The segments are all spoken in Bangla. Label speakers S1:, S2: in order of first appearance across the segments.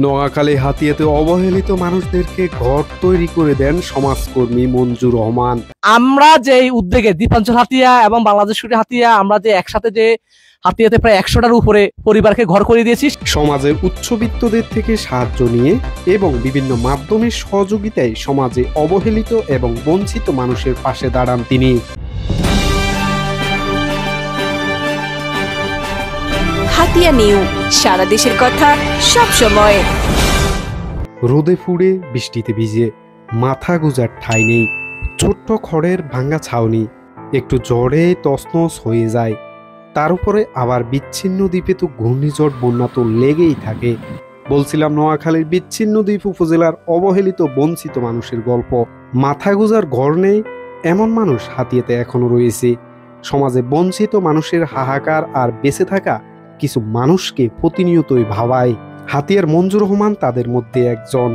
S1: নোয়াখালী হাতিয়াতে অবহেলিত মানুষদেরকে ঘর তৈরি করে দেন সমাজকর্মী মঞ্জুর রহমান।
S2: আমরা যে উদ্যোগে দ্বীপাঞ্চল হাতিয়া এবং বাংলাদেশ হাতিয়া আমরা যে একসাথে যে হাতিয়াতে প্রায় 100টার উপরে পরিবারকে ঘর করে দিয়েছি।
S1: সমাজের উচ্চবিত্তদের থেকে সাহায্য নিয়ে এবং বিভিন্ন মাধ্যমের সহযোগিতায় সমাজে অবহেলিত এবং বঞ্চিত মানুষের পাশে দাঁড়ান তিনি।
S3: হাতিয়া নিউ, সারা দেশের কথা সব সময়।
S1: রোদে ফুড়ে বৃষ্টিতে ভিজে মাথা গোজার ঠাঁই নেই, ছোট্ট খড়ের ভাঙ্গা ছাউনি একটু জ্বরে তছনছ হয়ে যায়। তার উপরে আবার বিচ্ছিন্ন দ্বীপে তো ঘূর্ণিঝড় বন্যা তো লেগেই থাকে। বলছিলাম নোয়াখালীর বিচ্ছিন্ন দ্বীপ উপজেলার অবহেলিত বঞ্চিত মানুষের গল্প। মাথা গোজার ঘর নেই এমন মানুষ হাতিয়াতে এখনো রয়েছে। সমাজে বঞ্চিত মানুষের হাহাকার আর বেঁচে থাকা কিছু মানুষকে প্রতিনিয়তই ভাবায়। হাতিয়ার মঞ্জুর রহমান তাদের মধ্যে একজন,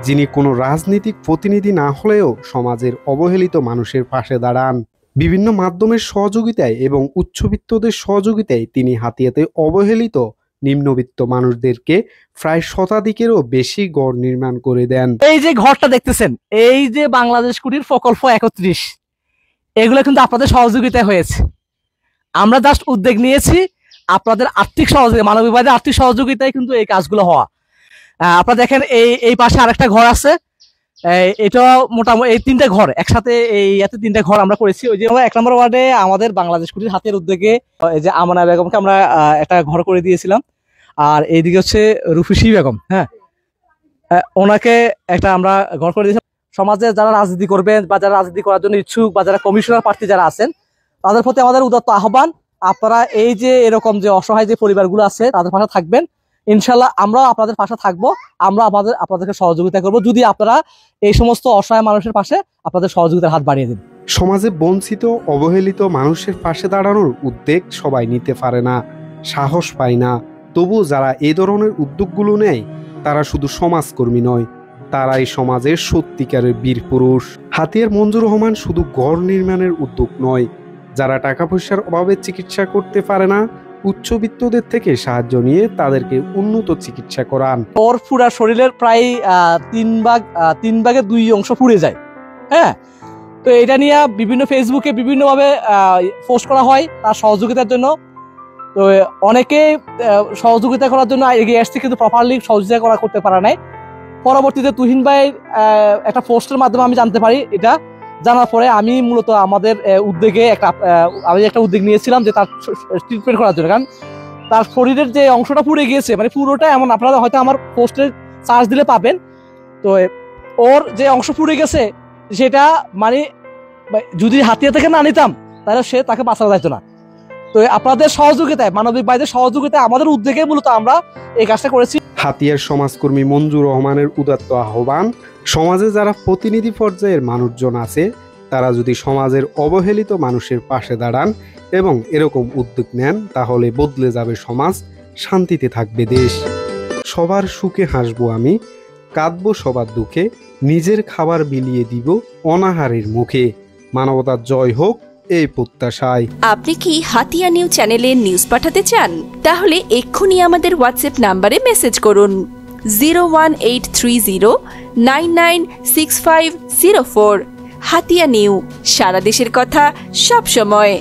S1: যিনি কোনো রাজনৈতিক প্রতিনিধি না হলেও সমাজের অবহেলিত মানুষের পাশে দাঁড়ান। বিভিন্ন মাধ্যমের সহযোগিতায় এবং উচ্চবিত্তদের সহযোগিতায় তিনি হাতিয়াতে অবহেলিত নিম্নবিত্ত মানুষদেরকে প্রায় শতাধিকেরও বেশি ঘর নির্মাণ করে দেন।
S2: এই যে ঘরটা দেখতেছেন, এই যে বাংলাদেশ কুটির প্রকল্প 31, এগুলো কিন্তু আপনাদের সহযোগিতায় হয়েছে। আমরা জাস্ট উদ্যোগ নিয়েছি আপনাদের আর্থিক সহযোগিতা, মানবিকবাদের আর্থিক সহযোগিতায় কিন্তু এই কাজগুলো হওয়া। আপনারা দেখেন এই পাশে আরেকটা ঘর আছে, এটা মোটামুটি এই 3টে ঘর একসাথে, এই এত 3টে ঘর আমরা করেছি। ওই যে 1 নম্বর ওয়ার্ডে আমাদের বাংলাদেশ কুটির হাতের উদ্যোগে এই যে আমানা বেগমকে আমরা একটা ঘর করে দিয়েছিলাম। আর এইদিকে হচ্ছে রুফিসি বেগম, হ্যাঁ, ওনাকে একটা আমরা ঘর করে দিয়েছিলাম। সমাজে যারা রাজনীতি করবেন বা যারা রাজনীতি করার জন্য ইচ্ছুক বা যারা কমিশনার প্রার্থী যারা আছেন, তাদের প্রতি আমাদের উদাত্ত আহ্বান, আপনারা এই যে এরকম যে অসহায় যে পরিবারগুলো আছে তাদের পাশে থাকবেন। ইনশাল্লাহ আমরাও আপনাদের পাশে থাকবো, আমরা আপনাদেরকে সহযোগিতা করব যদি আপনারা এই সমস্ত অসহায় মানুষের পাশে আপনাদের সহযোগিতার হাত বাড়িয়ে দিন।
S1: সমাজে বঞ্চিত অবহেলিত মানুষের পাশে দাঁড়ানোর উদ্যোগ সবাই নিতে পারে না, সাহস পায় না। তবু যারা এই ধরনের উদ্যোগগুলো নেয় তারা শুধু সমাজকর্মী নয়, তারাই সমাজের সত্যিকারের বীর পুরুষ। হাতিয়ার মঞ্জুর রহমান শুধু ঘর নির্মাণের উদ্যোগ নয়, যারা টাকা পয়সার অভাবে চিকিৎসা করতে পারে না উচ্চবিত্তদের থেকে সাহায্য নিয়ে তাদেরকে উন্নত চিকিৎসা করান।
S2: ওর পুরা শরীরের প্রায় 3 ভাগে 2 অংশ পুড়ে যায়, হ্যাঁ। তো এটা নিয়ে বিভিন্ন ফেসবুকে বিভিন্নভাবে পোস্ট করা হয় তার সহযোগিতার জন্য। তো অনেকে সহযোগিতা করার জন্য এগিয়ে আসছে, কিন্তু প্রপারলি সহযোগিতা করতে পারে নাই। পরবর্তীতে তুহিন ভাই একটা পোস্টের মাধ্যমে আমি জানতে পারি। এটা জানার পরে আমি মূলত আমাদের উদ্যোগে আমি একটা উদ্যোগ নিয়েছিলাম যে তার ট্রিটমেন্ট করার জন্য। কারণ তার শরীরের যে অংশটা পুড়ে গিয়েছে, মানে পুরোটা এমন, আপনারা হয়তো আমার পোস্টের চার্জ দিলে পাবেন। তো ওর যে অংশ পুড়ে গেছে সেটা মানে যদি হাতিয়া থেকে না নিতাম তাহলে তাকে বাঁচানো যাইতো না। তো আপনাদের সহযোগিতায়, মানবিক ভাইদের সহযোগিতায়, আমাদের উদ্যোগে মূলত আমরা এই কাজটা করেছি।
S1: হাতিয়ার সমাজকর্মী মঞ্জুর রহমানের উদাত্ত আহ্বান, সমাজে যারা প্রতিনিধি পর্যায়ের মানুষজন আছে তারা যদি সমাজের অবহেলিত মানুষের পাশে দাঁড়ান এবং এরকম উদ্যোগ নেন তাহলে বদলে যাবে সমাজ, শান্তিতে থাকবে দেশ। সবার সুখে হাসবো আমি, কাঁদবো সবার দুঃখে, নিজের খাবার বিলিয়ে দিব অনাহারের মুখে। মানবতার জয় হোক এই প্রত্যাশায়।
S3: আপনি কি হাতিয়া নিউ চ্যানেলে নিউজ পাঠাতে চান? তাহলে এক্ষুনি আমাদের হোয়াটসঅ্যাপ নাম্বারে মেসেজ করুন 01830996504। হাতিয়া নিউ, সারা দেশের কথা সব সময়।